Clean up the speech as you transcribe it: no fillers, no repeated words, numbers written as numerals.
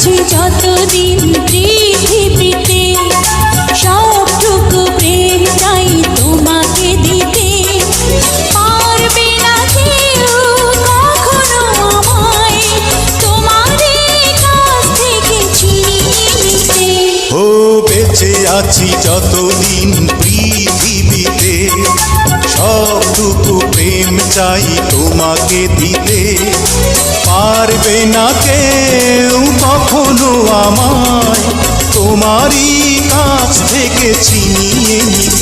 আছি যতদিন পৃথিবীতে, সবটুকু প্রেম চাই তোমাকে দিতে। পারবে না কেউ কখনো আমায় তোমারই কাছ থেকে ছিনিয়ে নিতে। ও বেঁচে আছি যতদিন পৃথিবীতে, সবটুকু প্রেম চাই তোমাকে দিতে। পারবে না কেউ কখনো আমায় তোমারই কাছ থেকে ছিনিয়ে নিতে।